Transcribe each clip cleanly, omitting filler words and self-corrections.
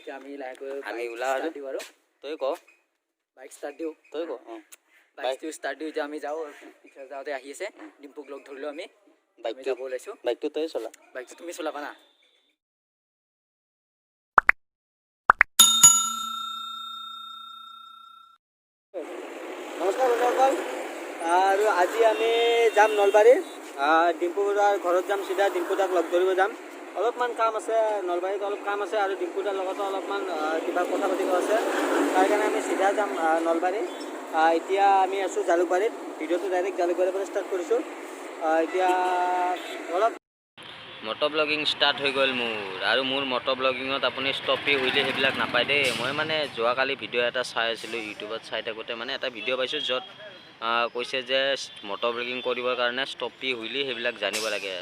এতিয়া আমি লাহেকৈ আমি ওলাওঁ আৰু দিওঁ আৰু তই ক বাইক ষ্টাৰ্ট দিওঁ তই ক বাইকটো ষ্টাৰ্ট দিওঁ এতিয়া আমি যাওঁ পিছত যাওঁতে আহি আছে ডিম্পুক লগ ধৰিলোঁ আমি বাইকটো যাব ওলাইছোঁ বাইকটো তই চলা বাইকটো তুমি চলাবা না নমস্কাৰ বন্ধুসকল আৰু আজি আমি যাম নলবাৰী ডিম্পু দাৰ ঘৰত যাম চিধা ডিম্পু দাক লগ ধৰিব যাম অলপমান কাম আছে নলবাৰীত অলপ কাম আছে আৰু ডিম্পু দাৰ লগতো অলপমান কিবা কথা পাতিব আছে তাৰ কাৰণে আমি চিধা যাম নলবাৰী এতিয়া আমি আছোঁ জালুকবাৰীত ভিডিঅ'টো ডাইৰেক্ট জালুকবাৰীৰ পৰা ষ্টাৰ্ট কৰিছোঁ এতিয়া অলপ মটৰ ব্লগিং ষ্টাৰ্ট হৈ গ'ল মোৰ আৰু মোৰ মটৰ ব্লগিঙত আপুনি ষ্টপি হুইলি সেইবিলাক নাপায় দেই মই মানে যোৱাকালি ভিডিঅ' এটা চাই আছিলোঁ ইউটিউবত চাই থাকোঁতে মানে এটা ভিডিঅ' পাইছোঁ য'ত কৈছে যে মটৰ ব্লগিং কৰিবৰ কাৰণে ষ্টপি হুইলি সেইবিলাক জানিব লাগে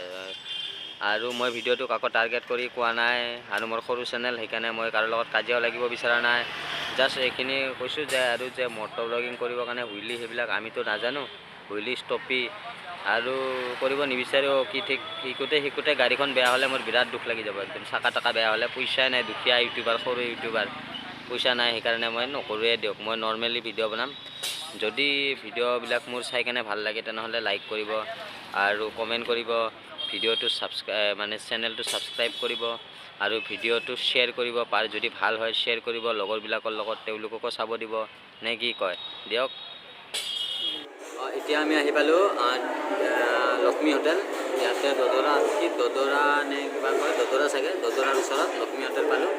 আৰু মই ভিডিঅ'টোক আকৌ টাৰ্গেট কৰি কোৱা নাই আৰু মোৰ সৰু চেনেল সেইকাৰণে মই কাৰো লগত কাজিয়াও লাগিব বিচৰা নাই জাষ্ট এইখিনি কৈছোঁ যে আৰু যে মটৰ ব্লগিং কৰিবৰ কাৰণে হুইলি সেইবিলাক আমিতো নাজানো হুইলি ষ্টপি আৰু কৰিব নিবিচাৰোঁ কি ঠিক শিকোঁতে গাড়ীখন বেয়া হ'লে মোৰ বিৰাট দুখ লাগি যাব একদম চাকা টাকা বেয়া হ'লে পইচাই নাই দুখীয়া ইউটিউবাৰ সৰু ইউটিউবাৰ পইচা নাই সেইকাৰণে মই নকৰোঁৱে দিয়ক মই নৰ্মেলি ভিডিঅ' বনাম যদি ভিডিঅ'বিলাক মোৰ চাই কেনে ভাল লাগে তেনেহ'লে লাইক কৰিব আৰু কমেণ্ট কৰিব ভিডিঅ'টো মানে চেনেলটো ছাবস্ক্ৰাইব কৰিব আৰু ভিডিঅ'টো শ্বেয়াৰ কৰিব পাৰে যদি ভাল হয় শ্বেয়াৰ কৰিব লগৰবিলাকৰ লগত তেওঁলোককো চাব দিব নে কি কয় দিয়ক এতিয়া আমি আহি পালোঁ লক্ষ্মী হোটেল ইয়াতে দদৰা নে কিবা কয় দদৰা চাগে দদৰাৰ ওচৰত লক্ষ্মী হোটেল পালোঁ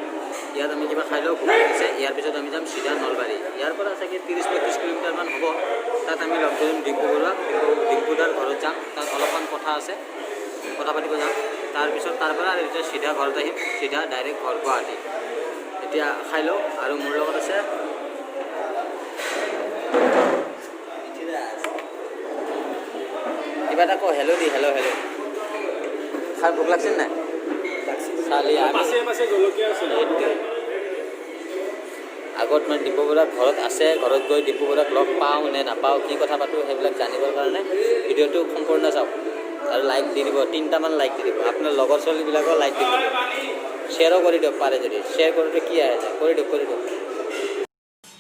ইয়াত আমি কিবা খাই লওঁ ভোক লাগিছে ইয়াৰ পিছত আমি যাম চিধা নলবাৰী ইয়াৰ পৰা চাগে 30-35 কিলোমিটাৰমান হ'ব তাত আমি লগ ধৰিম ডিম্পু বৰুৱাক ডিম্পু দাৰ ঘৰত যাম তাত অলপমান কথা আছে কথা পাতিব যাম তাৰপিছত তাৰ পৰা এতিয়া চিধা ঘৰত আহিম চিধা ডাইৰেক্ট ঘৰ গুৱাহাটী এতিয়া খাই লওঁ আৰু মোৰ লগত আছে কিবা এটা কওঁ হেল্ল' দি হেল্ল' খাই ভোক লাগছিল নাই চালি আগত মানে ডিম্পু বৰুৱাৰ ঘৰত আছে ঘৰত গৈ ডিম্পু বৰুৱাক লগ পাওঁ নে নাপাওঁ কি কথা পাতোঁ সেইবিলাক জানিবৰ কাৰণে ভিডিঅ'টো সম্পূৰ্ণ চাওক আৰু লাইক দি দিব 3টামান লাইক দি দিব আপোনাৰ লগৰ ছোৱালীবিলাকৰ লাইক দি দিব শ্বেয়াৰো কৰি দিয়ক পাৰে যদি শ্বেয়াৰ কৰোঁতে কি আহে কৰি দিয়ক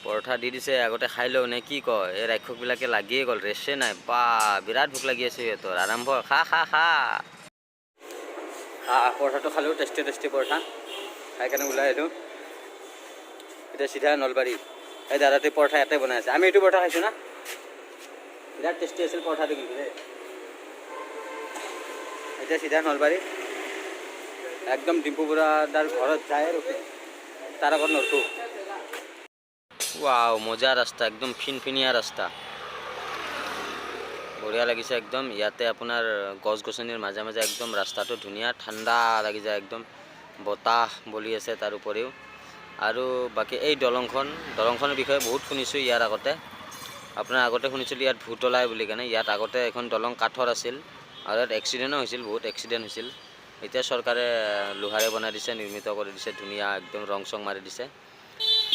পৰঠা দি দিছে আগতে খাই লওঁ নে কি কয় এই ৰাক্ষসবিলাকে লাগিয়ে গ'ল ৰেষ্টে নাই বা বিৰাট ভোক লাগি আছে সিহঁতৰ আৰম্ভ খা পৰঠাটো খালোঁ টেষ্টি পৰঠা খাই কেনে ওলাই আহিলোঁ এতিয়া চিধা নলবাৰী এই দাদাটোৱে পৰঠা ইয়াতে বনাই আছে আমি এইটো পৰঠা খাইছোঁ না বিৰাট টেষ্টি আছিল পৰঠাটো কিন্তু দেই এতিয়া চিধা নলবাৰী একদম ডিম্পু বৰুৱাৰ ঘৰত যায় ৰখি তাৰ আগত নৰখোঁ ৱাও মজা ৰাস্তা একদম ফিনফিনীয়া ৰাস্তা বঢ়িয়া লাগিছে একদম ইয়াতে আপোনাৰ গছ গছনিৰ মাজে মাজে একদম ৰাস্তাটো ধুনীয়া ঠাণ্ডা লাগি যায় একদম বতাহ বলি আছে তাৰ উপৰিও আৰু বাকী এই দলংখনৰ বিষয়ে বহুত শুনিছোঁ ইয়াৰ আগতে আপোনাৰ আগতে শুনিছিলোঁ ইয়াত ভূত ওলায় বুলি কেনে ইয়াত আগতে এখন দলং কাঠৰ আছিল আৰু ইয়াত এক্সিডেণ্টো হৈছিল বহুত এক্সিডেণ্ট হৈছিল এতিয়া চৰকাৰে লোহাৰে বনাই দিছে নিৰ্মিত কৰি দিছে ধুনীয়া একদম ৰং চং মাৰি দিছে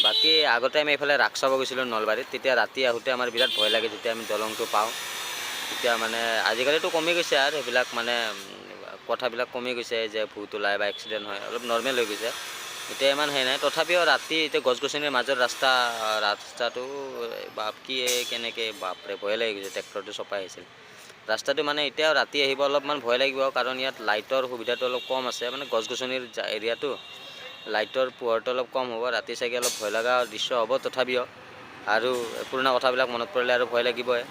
বাকী আগতে আমি এইফালে ৰাস চাব গৈছিলোঁ নলবাৰীত তেতিয়া ৰাতি আহোঁতে আমাৰ বিৰাট ভয় লাগে যেতিয়া আমি দলংটো পাওঁ এতিয়া মানে আজিকালিতো কমি গৈছে আৰু সেইবিলাক মানে কথাবিলাক কমি গৈছে যে ভূত ওলায় বা এক্সিডেণ্ট হয় অলপ নৰ্মেল হৈ গৈছে এতিয়া ইমান সেই নাই তথাপিও ৰাতি এতিয়া গছ গছনিৰ মাজত ৰাস্তাটো কি কেনেকৈ বাপৰে ভয় লাগি গৈছে ট্ৰেক্টৰটো চপাই আহিছিল ৰাস্তাটো মানে এতিয়াও ৰাতি আহিব অলপমান ভয় লাগিব কাৰণ ইয়াত লাইটৰ সুবিধাটো অলপ কম আছে মানে গছ গছনিৰ এৰিয়াটো লাইটৰ পোহৰটো অলপ কম হ'ব ৰাতি চাগে অলপ ভয় লগা দৃশ্য হ'ব তথাপিও আৰু পুৰণা কথাবিলাক মনত পৰিলে আৰু ভয় লাগিবই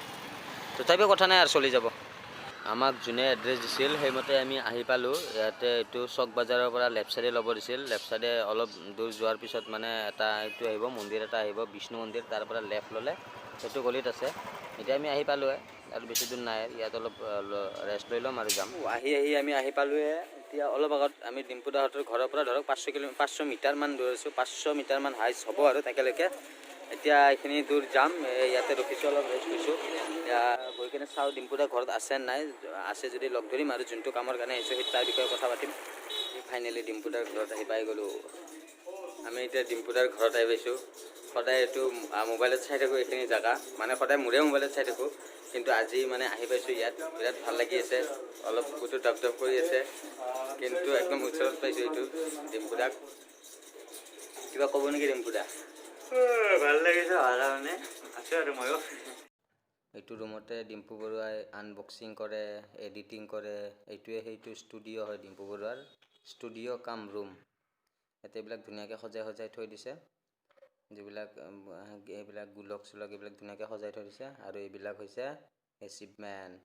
তথাপিও কথা নাই আৰু চলি যাব আমাক যোনে এড্ৰেছ দিছিল সেইমতে আমি আহি পালোঁ ইয়াতে এইটো চক বাজাৰৰ পৰা লেফ্ট চাইডে ল'ব দিছিল লেফ্ট চাইডে অলপ দূৰ যোৱাৰ পিছত মানে এটা এইটো আহিব মন্দিৰ এটা আহিব বিষ্ণু মন্দিৰ তাৰ পৰা লেফ্ট ল'লে সেইটো গলিত আছে এতিয়া আমি আহি পালোঁৱে আৰু বেছি দূৰ নাই ইয়াত অলপ ৰেষ্ট লৈ ল'ম আৰু যাম আমি আহি পালোঁৱে এতিয়া অলপ আগত আমি ডিম্পু দাহঁতৰ ঘৰৰ পৰা ধৰক 500 মিটাৰমান দূৰ আছোঁ 500 মিটাৰমান হাইচ হ'ব আৰু তাকেলৈকে এতিয়া এইখিনি দূৰ যাম ইয়াতে ৰখিছোঁ অলপ ৰেষ্ট লৈছোঁ গৈ কিনে চাওঁ ডিম্পু দা ঘৰত আছে নাই আছে যদি লগ ধৰিম আৰু যোনটো কামৰ কাৰণে আহিছোঁ সেই তাৰ বিষয়ে কথা পাতিম ফাইনেলি ডিম্পু দাৰ ঘৰত আহি পাই গ'লোঁ আমি এতিয়া ডিম্পু দাৰ ঘৰত আহি পাইছোঁ সদায় এইটো মোবাইলত চাই থাকোঁ এইখিনি জেগা মানে সদায় মোৰে মোবাইলত চাই থাকোঁ কিন্তু আজি মানে আহি পাইছোঁ ইয়াত বিৰাট ভাল লাগি আছে অলপ বুকুটো দপ কৰি আছে কিন্তু একদম ওচৰত পাইছোঁ এইটো ডিম্পু দাক কিবা ক'ব নেকি ডিম্পুদা? ভাল লাগিছে অহাৰ কাৰণে আছোঁ আৰু ময়ো এইটো ৰুমতে ডিম্পু বৰুৱাই আনবক্সিং কৰে, এডিটিং কৰে। এইটোৱে সেইটো ষ্টুডিঅ' হয় ডিম্পু বৰুৱাৰ, ষ্টুডিঅ' কাম ৰুম। ইয়াতে এইবিলাক ধুনীয়াকৈ সজাই থৈ দিছে, যিবিলাক এইবিলাক গোলক চোলক এইবিলাক ধুনীয়াকৈ সজাই থৈ দিছে। আৰু এইবিলাক হৈছে এচিভমেণ্ট।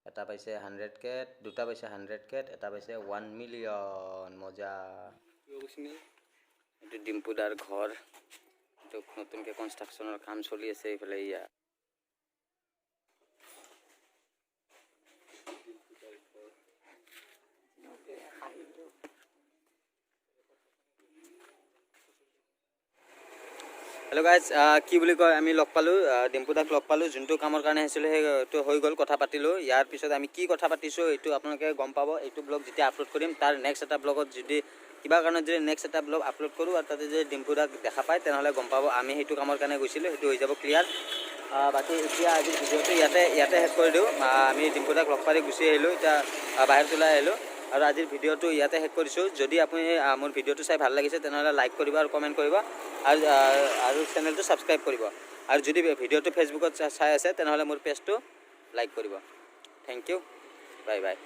এটা পাইছে 100K, দুটা পাইছে 100K, এটা পাইছে 1 মিলিয়ন। মজা। এইটো ডিম্পুদাৰ ঘৰ, এইটো নতুনকৈ কনষ্ট্ৰাকশ্যনৰ কাম চলি আছে এইফালে। ইয়া হেল্ল' গাইজ, কি বুলি কয়, আমি লগ পালোঁ, ডিম্পুদাক লগ পালোঁ। যোনটো কামৰ কাৰণে আহিছিলোঁ সেইটো হৈ গ'ল, কথা পাতিলোঁ। ইয়াৰ পিছত আমি কি কথা পাতিছোঁ এইটো আপোনালোকে গম পাব। এইটো ব্লগ যেতিয়া আপলোড কৰিম, তাৰ নেক্সট এটা ব্লগত যদি কিবা কাৰণত যদি নেক্সট এটা ব্লগ আপলোড কৰোঁ আৰু তাতে যদি ডিম্পুদাক দেখা পায়, তেনেহ'লে গম পাব আমি সেইটো কামৰ কাৰণে গৈছিলোঁ, সেইটো হৈ যাব ক্লিয়াৰ। বাকী এতিয়া আজিৰ ভিডিঅ'টো ইয়াতে শেষ কৰি দিওঁ। আমি ডিম্পুদাক লগ পাই গুচি আহিলোঁ, এতিয়া বাহিৰত ওলাই আহিলোঁ। আৰু আজিৰ ভিডিঅ'টো ইয়াতে শেষ কৰিছোঁ। যদি আপুনি মোৰ ভিডিঅ'টো চাই ভাল লাগিছে, তেনেহ'লে লাইক কৰিব আৰু কমেণ্ট কৰিব, আৰু চেনেলটো ছাবস্ক্ৰাইব কৰিব। আৰু যদি ভিডিঅ'টো ফেচবুকত চাই আছে, তেনেহ'লে মোৰ পেজটো লাইক কৰিব। Thank you, bye by.